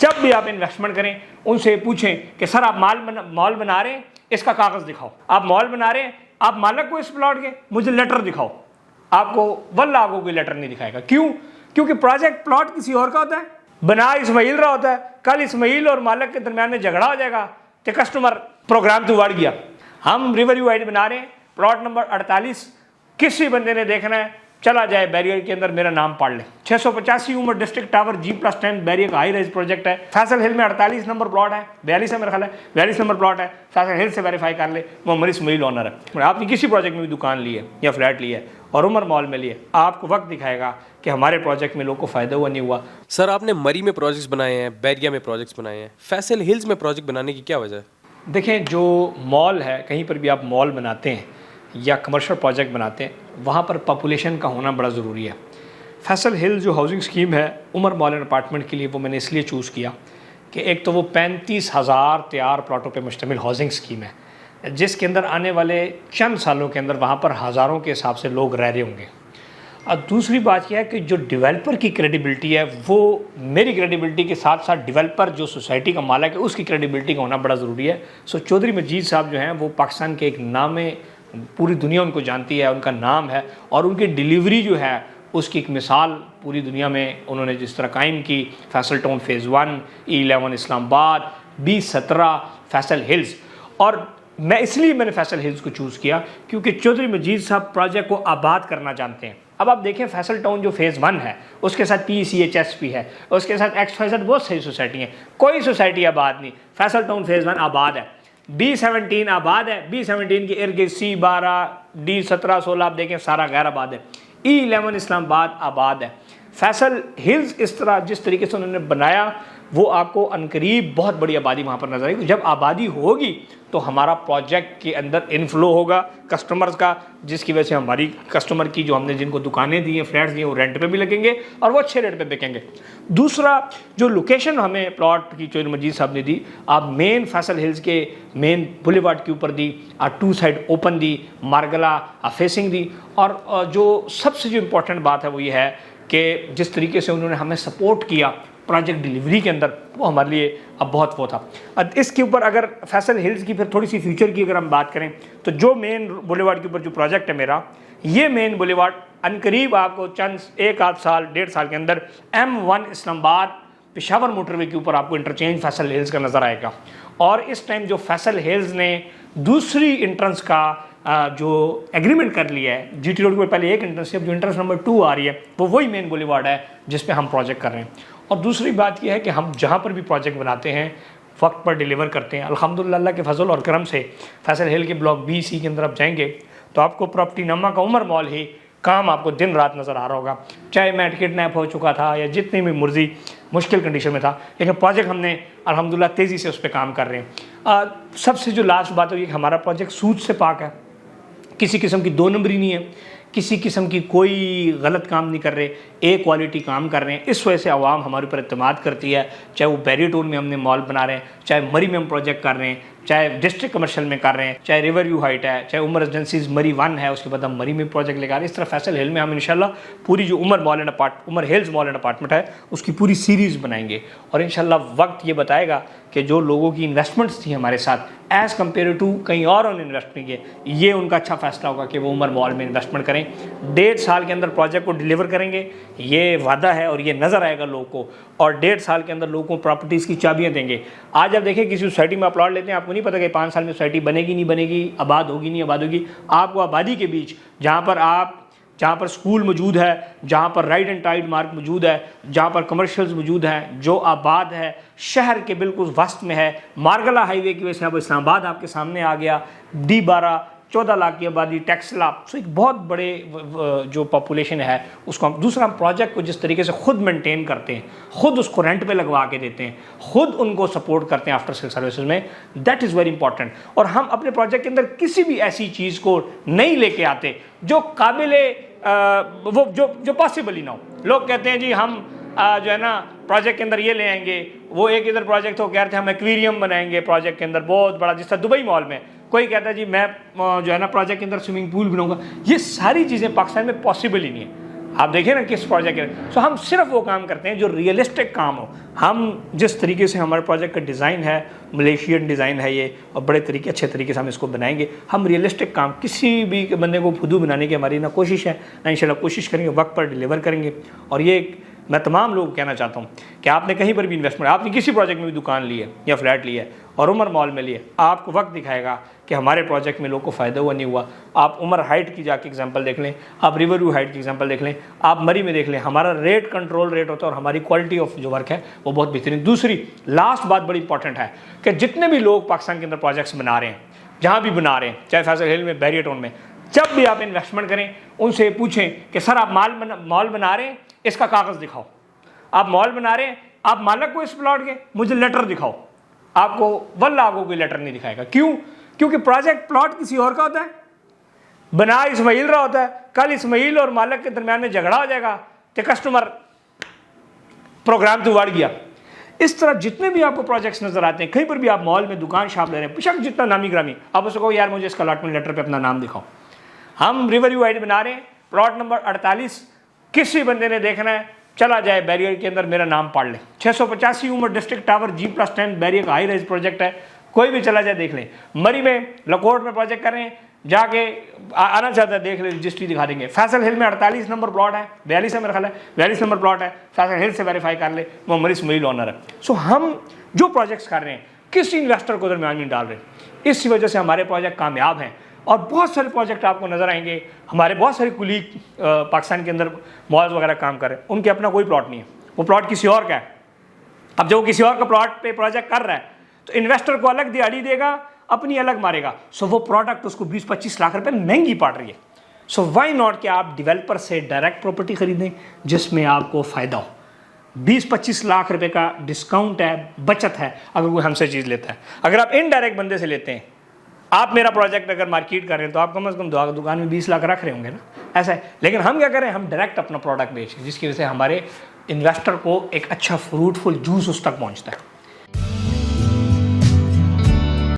जब भी आप इन्वेस्टमेंट करें उनसे पूछें कि सर आप मॉल बना रहे हैं, इसका कागज़ दिखाओ। आप मॉल बना रहे हैं, आप मालिक को इस प्लॉट के, मुझे लेटर दिखाओ। आपको वल्लाह आपको कोई लेटर नहीं दिखाएगा। क्यों? क्योंकि प्रोजेक्ट प्लॉट किसी और का होता है, बना इस्माइल रहा होता है। कल इस्माइल और मालिक के दरमियान में झगड़ा हो जाएगा तो कस्टमर प्रोग्राम तो बढ़ गया। हम रिवरव्यू हाइट बना रहे हैं, प्लॉट नंबर 48, किसी बंदे ने देखना है चला जाए बैरियर के अंदर, मेरा नाम पढ़ ले। 685 Umar district tower G+10 barrier का हाई राइज प्रोजेक्ट है। फैसल हिल में 48 नंबर प्लॉट है, 42 है मेरा ख्याल है, 42 नंबर प्लॉट है। फैसल हिल से वेरीफाई कर ले, मोहम्मद इस्माइल ओनर है। आपने किसी प्रोजेक्ट में भी दुकान ली है या फ्लैट लिया है और उमर मॉल में लिए, आपको वक्त दिखाएगा कि हमारे प्रोजेक्ट में लोग को फ़ायदा हुआ नहीं हुआ। सर आपने मरी में प्रोजेक्ट्स बनाए हैं, बैरिया में प्रोजेक्ट्स बनाए हैं, फैसल हिल्स में प्रोजेक्ट बनाने की क्या वजह है? देखें, जो मॉल है, कहीं पर भी आप मॉल बनाते हैं या कमर्शियल प्रोजेक्ट बनाते हैं, वहाँ पर पॉपुलेशन का होना बड़ा ज़रूरी है। फैसल हिल जो हाउसिंग स्कीम है उमर मॉल एंड अपार्टमेंट के लिए, वो मैंने इसलिए चूज़ किया कि एक तो वो 35,000 तैयार प्लॉटों पे मुश्तमिल हाउसिंग स्कीम है, जिसके अंदर आने वाले चंद सालों के अंदर वहाँ पर हज़ारों के हिसाब से लोग रह रहे होंगे। और दूसरी बात यह है कि जो डेवलपर की क्रेडिबिलिटी है, वो मेरी क्रेडिबिलिटी के साथ साथ डेवलपर जो सोसाइटी का मालिक है उसकी क्रेडिबिलिटी का होना बड़ा ज़रूरी है। सो चौधरी मजीद साहब जो हैं वो पाकिस्तान के एक नामे, पूरी दुनिया उनको जानती है, उनका नाम है, और उनकी डिलीवरी जो है उसकी एक मिसाल पूरी दुनिया में उन्होंने जिस तरह कायम की। Faisal town phase 1, E11 Islamabad, B17 Faisal hills. और मैंने फैसल हिल्स को चूज़ किया क्योंकि चौधरी मजीद साहब प्रोजेक्ट को आबाद करना जानते हैं। अब आप देखें, फैसल टाउन जो फ़ेज़ 1 है उसके साथ PCHS है, उसके साथ XYZ बहुत सही सोसाइटी हैं, कोई सोसाइटी आबाद नहीं। फैसल टाउन फ़ेज़ 1 आबाद है, B17 आबाद है, B17 के इर्द गिर्द C12, D17, 16 आप देखें सारा गैर आबाद है। E11 इस्लामाबाद आबाद है। फैसल हिल्स इस तरह जिस तरीके से उन्होंने बनाया, वो आपको अनकरीब बहुत बड़ी आबादी वहाँ पर नजर आएगी। जब आबादी होगी तो हमारा प्रोजेक्ट के अंदर इनफ्लो होगा कस्टमर्स का, जिसकी वजह से हमारी कस्टमर की जो हमने जिनको दुकानें दी हैं, फ्लैट्स दिए, वो रेंट पे भी लगेंगे और वो अच्छे रेट पे बिकेंगे। दूसरा, जो लोकेशन हमें प्लॉट की चौधरी मजीद साहब ने दी, आप मेन फैसल हिल्स के मेन बुलेवार्ड के ऊपर दी, 2 साइड ओपन दी, मार्गला फेसिंग दी। और जो सबसे जो इम्पोर्टेंट बात है वो ये है कि जिस तरीके से उन्होंने हमें सपोर्ट किया प्रोजेक्ट डिलीवरी के अंदर, वो हमारे लिए अब बहुत वो था। अब इसके ऊपर अगर फैसल हिल्स की फिर थोड़ी सी फ्यूचर की अगर हम बात करें, तो जो मेन बुलेवार्ड के ऊपर जो प्रोजेक्ट है मेरा, ये मेन बुलेवार्ड अनकरीब आपको चंद 1 आध साल 1.5 साल के अंदर M1 इस्लामाबाद पेशावर मोटरवे के ऊपर आपको इंटरचेंज फैसल हिल्स का नज़र आएगा। और इस टाइम जो फैसल हिल्स ने दूसरी इंट्रेंस का जो एग्रीमेंट कर लिया है, GT रोड के ऊपर पहले एक इंट्रेंस थी, अब जो इंट्रेंस नंबर 2 आ रही है वो वही मेन बुलेवार्ड है जिस पे हम प्रोजेक्ट कर रहे हैं। और दूसरी बात यह है कि हम जहाँ पर भी प्रोजेक्ट बनाते हैं वक्त पर डिलीवर करते हैं। अल्हम्दुलिल्लाह अल्लाह के फजल और करम से फैसल हिल के ब्लॉक B-C के अंदर आप जाएंगे तो आपको प्रॉपर्टी नमा का उमर मॉल ही काम आपको दिन रात नज़र आ रहा होगा। चाहे मैं किडनैप हो चुका था या जितनी भी मुर्जी मुश्किल कंडीशन में था, लेकिन प्रोजेक्ट हमने अल्हम्दुलिल्लाह तेज़ी से उस पर काम कर रहे हैं। सबसे जो लास्ट बात है कि हमारा प्रोजेक्ट सूद से पाक है, किसी किस्म की 2 नंबरी नहीं है, किसी किस्म की कोई गलत काम नहीं कर रहे, ए क्वालिटी काम कर रहे हैं। इस वजह से आवाम हमारे ऊपर एतमाद करती है, चाहे वो बैरियर टाउन में हमने मॉल बना रहे हैं, चाहे मरी में हम प्रोजेक्ट कर रहे हैं, चाहे डिस्ट्रिक्ट कमर्शियल में कर रहे हैं, चाहे रिवरव्यू हाइट है, चाहे उमर रेजिडेंसीज मरी 1 है, उसके बाद हम मरी में प्रोजेक्ट लेकर आ रहे हैं। इस तरह फैसल हिल में हम इंशाल्लाह पूरी जो Umar hills mall and apartment है उसकी पूरी सीरीज़ बनाएंगे। और इंशाल्लाह वक्त ये बताएगा कि जो लोगों की इन्वेस्टमेंट्स थी हमारे साथ एज़ कम्पेयर टू कहीं और उन्होंने इन्वेस्ट नहीं किए, ये उनका अच्छा फैसला होगा कि वो उमर मॉल में इन्वेस्टमेंट करें। 1.5 साल के अंदर प्रोजेक्ट को डिलीवर करेंगे, ये वादा है और ये नज़र आएगा लोगों को। और 1.5 साल के अंदर लोगों को प्रॉपर्टीज़ की चाबियाँ देंगे। आज आप देखें किसी सोसाइटी में आप प्लॉट लेते हैं, आपको नहीं पता कि 5 साल में सोसाइटी बनेगी नहीं बनेगी, आबाद होगी नहीं आबाद होगी। आपको आबादी के बीच जहाँ पर स्कूल मौजूद है, जहाँ पर राइड एंड टाइड मार्ग मौजूद है, जहाँ पर कमर्शियल्स मौजूद हैं, जो आबाद है, शहर के बिल्कुल वस्त में है। मार्गला हाईवे की वजह से अब इस्लामाबाद आपके सामने आ गया, D12 14 लाख की आबादी, टैक्सला, तो एक बहुत बड़े जो पॉपुलेशन है उसको हम। दूसरा, हम प्रोजेक्ट को जिस तरीके से खुद मेंटेन करते हैं, खुद उसको रेंट पे लगवा के देते हैं, खुद उनको सपोर्ट करते हैं आफ्टर सेल सर्विसेज में, दैट इज़ वेरी इंपॉर्टेंट। और हम अपने प्रोजेक्ट के अंदर किसी भी ऐसी चीज़ को नहीं लेके आते जो काबिले वो जो पॉसिबल ही ना हो। लोग कहते हैं जी हम जो है ना प्रोजेक्ट के अंदर ये ले आएंगे, वो एक इधर प्रोजेक्ट हो कह रहे थे हम एक्वेरियम बनाएंगे प्रोजेक्ट के अंदर बहुत बड़ा, जिस तरह दुबई मॉल में कोई कहता है जी मैं जो है ना प्रोजेक्ट के अंदर स्विमिंग पूल बनाऊंगा। ये सारी चीज़ें पाकिस्तान में पॉसिबल ही नहीं है। आप देखिए ना किस प्रोजेक्ट है। सो हम सिर्फ वो काम करते हैं जो रियलिस्टिक काम हो। हम जिस तरीके से हमारे प्रोजेक्ट का डिज़ाइन है, मलेशियन डिज़ाइन है ये, और बड़े तरीके अच्छे तरीके से हम इसको बनाएंगे। हम रियलिस्टिक काम, किसी भी बंदे को फुदू बनाने की हमारी ना कोशिश है ना इंशाल्लाह कोशिश करेंगे, वक्त पर डिलीवर करेंगे। और ये मैं तमाम लोगों को कहना चाहता हूँ कि आपने कहीं पर भी इन्वेस्टमेंट, आपने किसी प्रोजेक्ट में भी दुकान ली है या फ्लैट लिया है और उमर मॉल में लिए, आपको वक्त दिखाएगा कि हमारे प्रोजेक्ट में लोगों को फ़ायदा हुआ नहीं हुआ। आप उमर हाइट की जाके एग्जांपल देख लें, आप रिवर व्यू हाइट की एग्जांपल देख लें, आप मरी में देख लें, हमारा रेट कंट्रोल रेट होता है और हमारी क्वालिटी ऑफ जो वर्क है वो बहुत बेहतरीन। दूसरी लास्ट बात बड़ी इंपॉर्टेंट है कि जितने भी लोग पाकिस्तान के अंदर प्रोजेक्ट्स बना रहे हैं, जहाँ भी बना रहे हैं, चाहे फैसल हिल में, बैरियर टाउन में, जब भी आप इन्वेस्टमेंट करें उनसे पूछें कि सर आप मॉल बना रहे हैं, इसका कागज़ दिखाओ। आप मॉल बना रहे हैं, आप मालिक को इस प्लॉट के, मुझे लेटर दिखाओ। आपको वल्लाह आपको कोई लेटर नहीं दिखाएगा। क्यों? क्योंकि प्रोजेक्ट प्लॉट किसी और का होता है, बना इस्माइल रहा होता है। कल इस्माइल और मालिक के दरमियान में झगड़ा हो जाएगा तो कस्टमर प्रोग्राम तो उड़ गया। इस तरह जितने भी आपको प्रोजेक्ट्स नजर आते हैं, कहीं पर भी आप मॉल में दुकान शॉप ले रहे हैं, बेशक जितना नामी ग्रामी, आप उसको कहो यार मुझे इसका अलॉटमेंट लेटर पे अपना नाम दिखाओ। हम रिवर व्यू आईडी बना रहे हैं, प्लॉट नंबर 48, किसी बंदे ने देखना है चला जाए बैरियर के अंदर मेरा नाम पढ़ ले। 685 Umar district tower G+10 barrier का हाई राइज प्रोजेक्ट है, कोई भी चला जाए देख ले। मरी में, लकोट में प्रोजेक्ट कर रहे हैं, जाके आना चाहता है देख ले, रजिस्ट्री दिखा देंगे। फैसल हिल में 48 नंबर प्लॉट है, 42 है मेरा ख्याल है, 42 नंबर प्लॉट है, फैसल हिल से वेरीफाई कर ले, वो मरी इस्माइल ऑनर है। सो हम जो प्रोजेक्ट्स कर रहे हैं किसी इन्वेस्टर को दरमियान नहीं डाल रहे, इसी वजह से हमारे प्रोजेक्ट कामयाब हैं। और बहुत सारे प्रोजेक्ट आपको नजर आएंगे, हमारे बहुत सारे कुलीग पाकिस्तान के अंदर मॉल्स वगैरह काम कर रहे हैं, उनके अपना कोई प्लॉट नहीं है, वो प्लॉट किसी और का है। अब जब वो किसी और का प्लॉट पे प्रोजेक्ट कर रहा है तो इन्वेस्टर को अलग दिहाड़ी देगा, अपनी अलग मारेगा। सो वो प्रोडक्ट उसको 20-25 लाख रुपए महंगी पड़ रही है। सो वाई नॉट कि आप डेवलपर से डायरेक्ट प्रॉपर्टी खरीदें जिसमें आपको फ़ायदा हो। 20-25 लाख रुपए का डिस्काउंट है, बचत है अगर कोई हमसे चीज़ लेता है। अगर आप इनडायरेक्ट बंदे से लेते हैं, आप मेरा प्रोजेक्ट अगर मार्केट कर रहे हैं तो आप कम से कम दुकान में 20 लाख रख रहे होंगे ना, ऐसा है। लेकिन हम क्या करें, हम डायरेक्ट अपना प्रोडक्ट बेचें जिसकी वजह से हमारे इन्वेस्टर को एक अच्छा फ्रूटफुल जूस उस तक पहुंचता है।